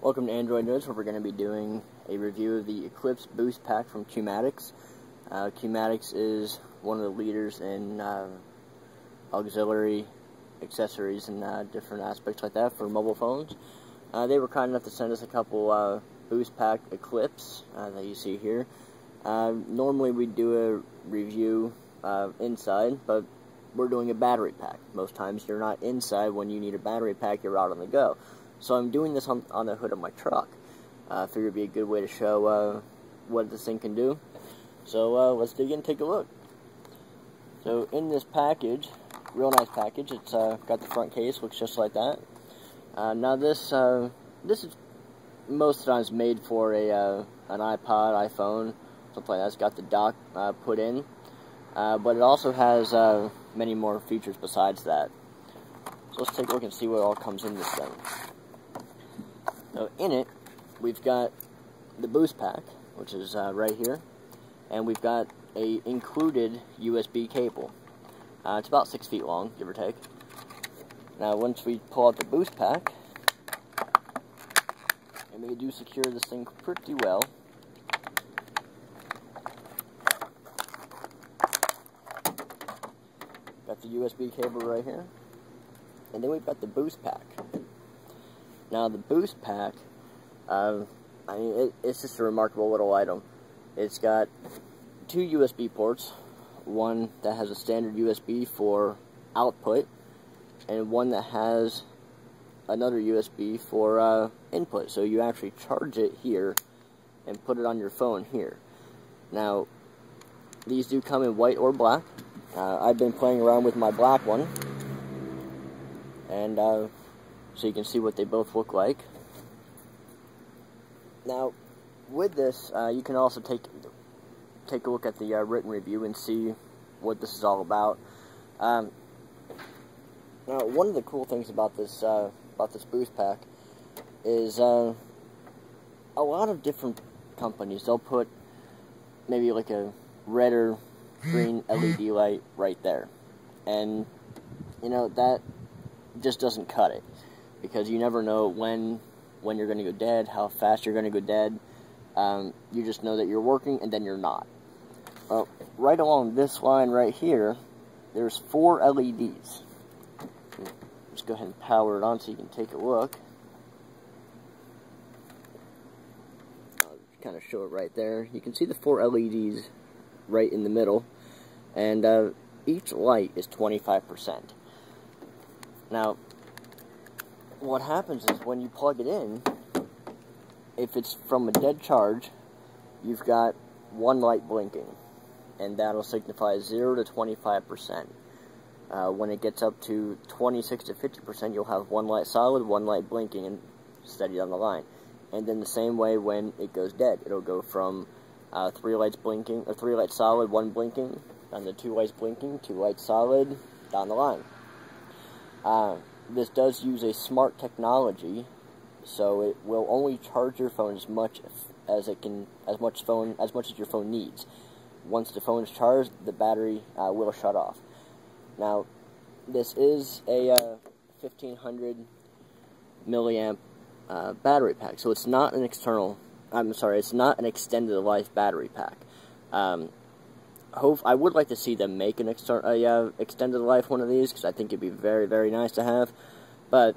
Welcome to AndroidNerds, where we're going to be doing a review of the Eclipse boost pack from Qmadix. Qmadix is one of the leaders in auxiliary accessories and different aspects like that for mobile phones. They were kind enough to send us a couple boost pack Eclipse that you see here. Normally we do a review inside, but we're doing a battery pack. Most times you're not inside when you need a battery pack, you're out on the go. So I'm doing this on the hood of my truck. I figured it'd be a good way to show what this thing can do. So let's dig in and take a look. So in this package, real nice package, it's got the front case, looks just like that. Now this is most times made for an iPod, iPhone, something like that. It's got the dock put in, but it also has many more features besides that. So let's take a look and see what all comes in this thing. So in it, we've got the boost pack, which is right here, and we've got a included USB cable. It's about 6 feet long, give or take. Now once we pull out the boost pack, and we do secure this thing pretty well. Got the USB cable right here, and then we've got the boost pack. Now the boost pack, it's just a remarkable little item. It's got 2 USB ports, one that has a standard USB for output, and one that has another USB for input. So you actually charge it here and put it on your phone here. Now, these do come in white or black. I've been playing around with my black one, and so you can see what they both look like. Now, with this, you can also take a look at the written review and see what this is all about. Now, one of the cool things about this boost pack is a lot of different companies, they'll put maybe like a red or green LED light right there, and you know that just doesn't cut it, because you never know when you're going to go dead, how fast you're going to go dead. You just know that you're working and then you're not. Well, right along this line right here, there's 4 LEDs. Let's go ahead and power it on so you can take a look. I'll kind of show it right there. You can see the 4 LEDs right in the middle, and each light is 25%. Now, what happens is when you plug it in, if it's from a dead charge, you've got 1 light blinking, and that'll signify 0 to 25%. When it gets up to 26 to 50%, you'll have 1 light solid, 1 light blinking, and steady on the line. And then the same way when it goes dead, it'll go from 3 lights blinking, or 3 lights solid, 1 blinking, down to 2 lights blinking, 2 lights solid, down the line. This does use a smart technology, so it will only charge your phone as much as your phone needs. Once the phone is charged, the battery will shut off. Now, this is a 1500 milliamp battery pack, so it's not an it's not an extended life battery pack. I would like to see them make an extended life one of these, because I think it'd be very, very nice to have. But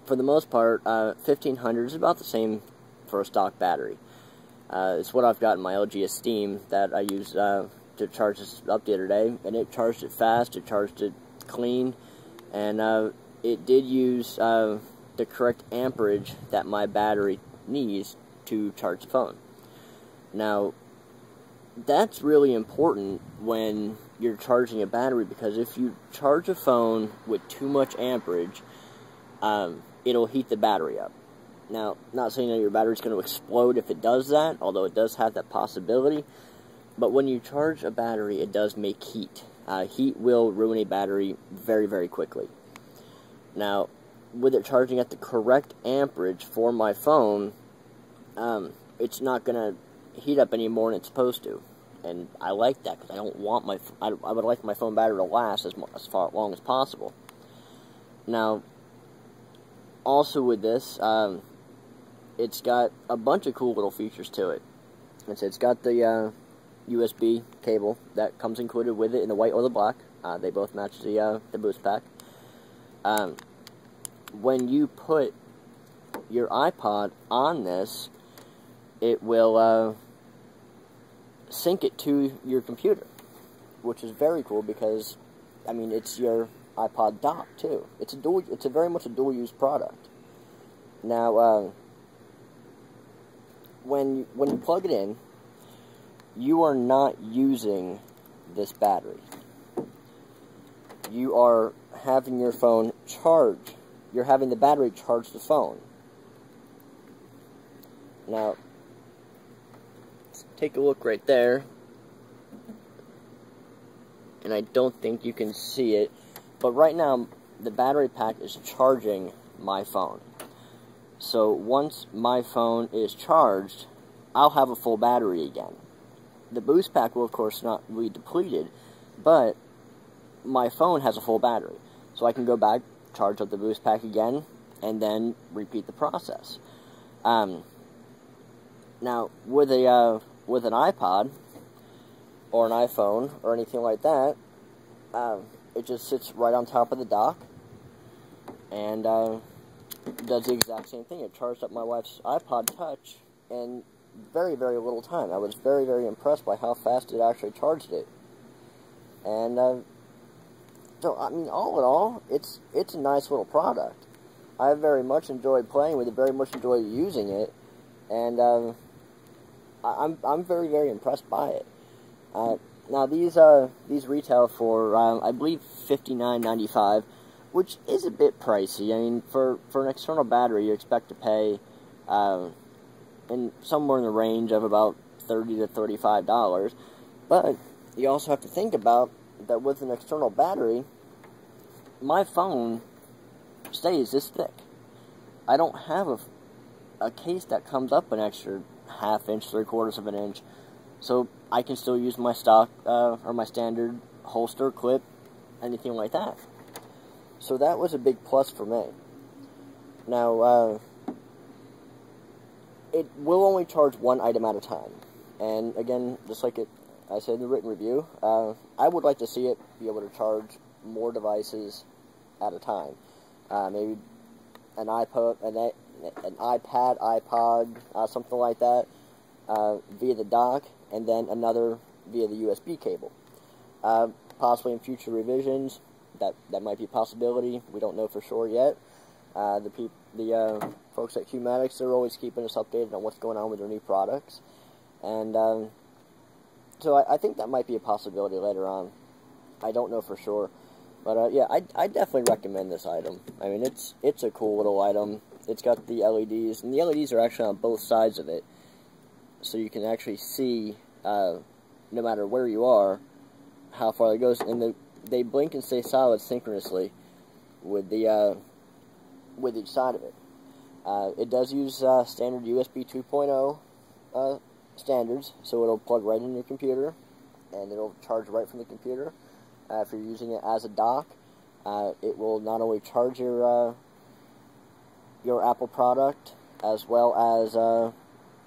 for the most part, 1500 is about the same for a stock battery. It's what I've got in my LG Esteem that I used to charge this up the other day, and it charged it fast, it charged it clean, and it did use the correct amperage that my battery needs to charge the phone. Now, that's really important when you're charging a battery, because if you charge a phone with too much amperage, it'll heat the battery up. Now, not saying that your battery's going to explode if it does that, although it does have that possibility, but when you charge a battery, it does make heat. Heat will ruin a battery very, very quickly. Now, with it charging at the correct amperage for my phone, it's not going to heat up any more than it's supposed to, and I like that, because I don't want I would like my phone battery to last as long as possible. Now, also with this, it's got a bunch of cool little features to it. It's got the USB cable that comes included with it in the white or the black. They both match the boost pack. When you put your iPod on this, it will sync it to your computer, which is very cool because, I mean, it's your iPod dock too. It's a very much a dual-use product. Now, when you plug it in, you are not using this battery. You are having your phone charge. You're having the battery charge the phone. Now, let's take a look right there. And I don't think you can see it, but right now the battery pack is charging my phone. So once my phone is charged, I'll have a full battery again. The boost pack will of course not be depleted, but my phone has a full battery. So I can go back, charge up the boost pack again, and then repeat the process. Now, with an iPod, or an iPhone, or anything like that, it just sits right on top of the dock, and does the exact same thing. It charged up my wife's iPod Touch in very, very little time. I was very, very impressed by how fast it actually charged it. And, so, I mean, all in all, it's a nice little product. I very much enjoyed playing with it, very much enjoyed using it, and I'm very, very impressed by it. Now these retail for I believe $59.95, which is a bit pricey. I mean, for an external battery, you expect to pay in somewhere in the range of about $30 to $35. But you also have to think about that with an external battery, my phone stays this thick. I don't have a case that comes up an extra ½ inch, 3/4 of an inch, so I can still use my stock or my standard holster, clip, anything like that. So that was a big plus for me. Now, it will only charge one item at a time, and again, just like I said in the written review, I would like to see it be able to charge more devices at a time. Maybe an iPod, an iPad, iPod, something like that, via the dock, and then another via the USB cable. Possibly in future revisions, that might be a possibility. We don't know for sure yet. The folks at Qmadix, they're always keeping us updated on what's going on with their new products, and so I think that might be a possibility later on. I don't know for sure, but yeah, I definitely recommend this item. I mean, it's a cool little item. It's got the LEDs, and the LEDs are actually on both sides of it, so you can actually see, no matter where you are, how far it goes, and they blink and stay solid synchronously with with each side of it. It does use standard USB 2.0 standards, so it'll plug right in your computer, and it'll charge right from the computer. If you're using it as a dock, it will not only charge your Apple product, as well as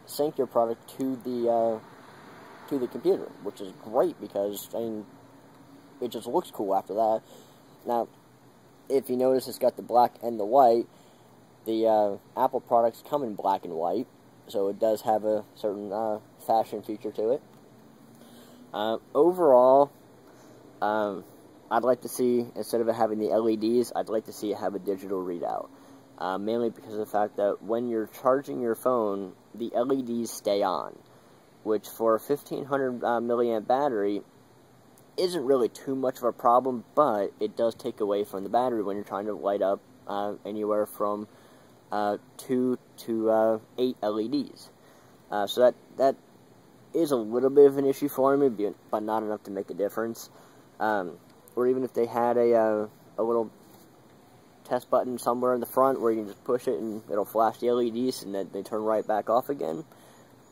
sync your product to the computer, which is great because, I mean, it just looks cool after that. Now, if you notice, it's got the black and the white. The Apple products come in black and white, so it does have a certain fashion feature to it. Overall, I'd like to see, instead of it having the LEDs, I'd like to see it have a digital readout. Mainly because of the fact that when you're charging your phone, the LEDs stay on, which for a 1500 milliamp battery isn't really too much of a problem, but it does take away from the battery when you're trying to light up anywhere from 2 to 8 LEDs. So that is a little bit of an issue for me, but not enough to make a difference. Or even if they had a little test button somewhere in the front where you can just push it and it'll flash the LEDs and then they turn right back off again,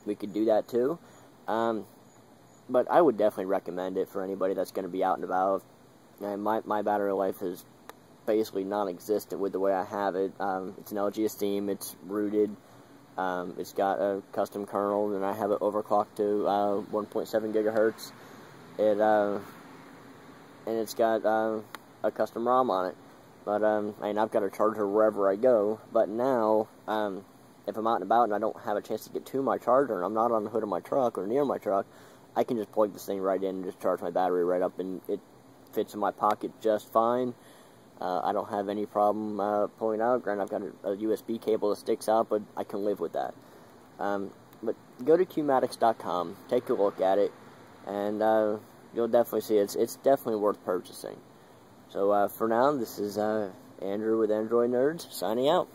we could do that too. But I would definitely recommend it for anybody that's going to be out and about. And my battery life is basically non-existent with the way I have it. It's an LG Esteem, it's rooted. It's got a custom kernel, and I have it overclocked to 1.7 gigahertz. And it's got a custom ROM on it. But I've got a charger wherever I go. But now, if I'm out and about and I don't have a chance to get to my charger, and I'm not on the hood of my truck or near my truck, I can just plug this thing right in and just charge my battery right up, and it fits in my pocket just fine. I don't have any problem pulling out. Granted, I've got a USB cable that sticks out, but I can live with that. But go to Qmadix.com, take a look at it, and you'll definitely see it's definitely worth purchasing. So for now, this is Andrew with AndroidNerds, signing out.